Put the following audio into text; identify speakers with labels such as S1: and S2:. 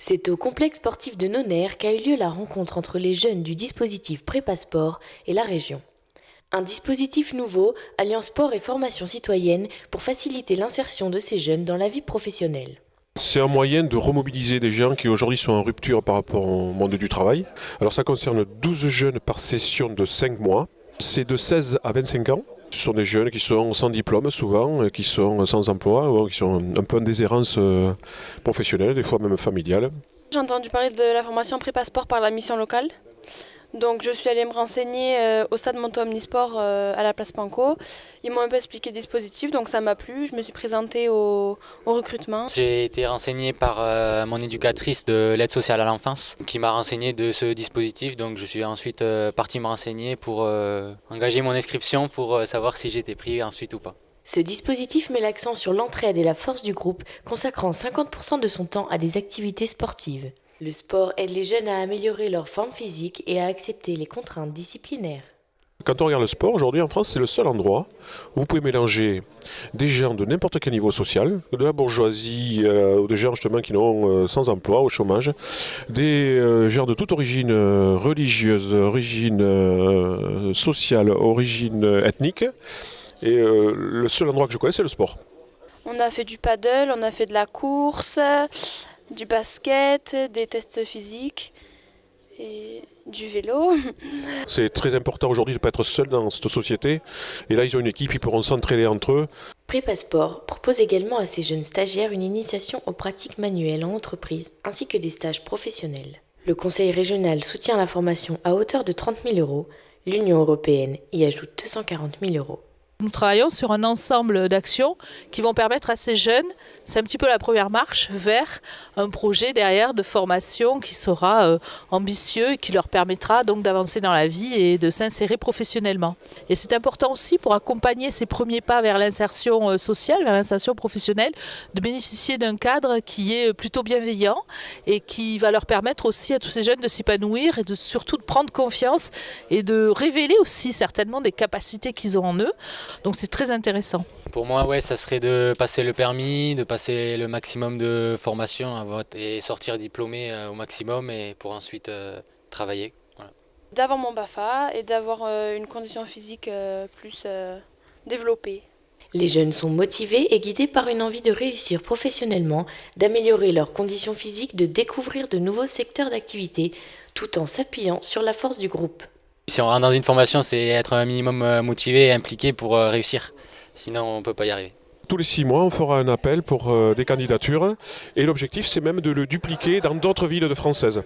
S1: C'est au complexe sportif de Nonnerre qu'a eu lieu la rencontre entre les jeunes du dispositif Prépa Sport et la région. Un dispositif nouveau, alliant sport et formation citoyenne pour faciliter l'insertion de ces jeunes dans la vie professionnelle.
S2: C'est un moyen de remobiliser des gens qui aujourd'hui sont en rupture par rapport au monde du travail. Alors ça concerne 12 jeunes par session de 5 mois. C'est de 16 à 25 ans. Ce sont des jeunes qui sont sans diplôme souvent, qui sont sans emploi, qui sont un peu en déshérence professionnelle, des fois même familiale.
S3: J'ai entendu parler de la formation prépa sport par la mission locale. Donc je suis allée me renseigner au stade Monto Omnisport à la place Panko. Ils m'ont un peu expliqué le dispositif, donc ça m'a plu. Je me suis présentée au recrutement.
S4: J'ai été renseignée par mon éducatrice de l'aide sociale à l'enfance qui m'a renseigné de ce dispositif. Donc je suis ensuite parti me renseigner pour engager mon inscription pour savoir si j'étais pris ensuite ou pas.
S1: Ce dispositif met l'accent sur l'entraide et la force du groupe, consacrant 50% de son temps à des activités sportives. Le sport aide les jeunes à améliorer leur forme physique et à accepter les contraintes disciplinaires.
S2: Quand on regarde le sport, aujourd'hui en France, c'est le seul endroit où vous pouvez mélanger des gens de n'importe quel niveau social, de la bourgeoisie ou des gens justement qui n'ont sans emploi, au chômage, des gens de toute origine religieuse, origine sociale, origine ethnique. Et le seul endroit que je connais, c'est le sport.
S3: On a fait du paddle, on a fait de la course, du basket, des tests physiques et du vélo.
S2: C'est très important aujourd'hui de ne pas être seul dans cette société. Et là, ils ont une équipe, ils pourront s'entraider entre eux.
S1: Prépa Sport propose également à ces jeunes stagiaires une initiation aux pratiques manuelles en entreprise, ainsi que des stages professionnels. Le Conseil régional soutient la formation à hauteur de 30 000 €. L'Union européenne y ajoute 240 000 €.
S5: Nous travaillons sur un ensemble d'actions qui vont permettre à ces jeunes, c'est un petit peu la première marche vers un projet derrière de formation qui sera ambitieux et qui leur permettra donc d'avancer dans la vie et de s'insérer professionnellement. Et c'est important aussi pour accompagner ces premiers pas vers l'insertion sociale, vers l'insertion professionnelle, de bénéficier d'un cadre qui est plutôt bienveillant et qui va leur permettre aussi à tous ces jeunes de s'épanouir et surtout de prendre confiance et de révéler aussi certainement des capacités qu'ils ont en eux. Donc c'est très intéressant.
S4: Pour moi, ça serait de passer le permis, de passer le maximum de formation et sortir diplômé au maximum et pour ensuite travailler. Voilà.
S3: D'avoir mon BAFA et d'avoir une condition physique plus développée.
S1: Les jeunes sont motivés et guidés par une envie de réussir professionnellement, d'améliorer leurs conditions physiques, de découvrir de nouveaux secteurs d'activité, tout en s'appuyant sur la force du groupe.
S4: Si on rentre dans une formation, c'est être un minimum motivé et impliqué pour réussir. Sinon, on ne peut pas y arriver.
S2: Tous les 6 mois, on fera un appel pour des candidatures. Et l'objectif, c'est même de le dupliquer dans d'autres villes françaises.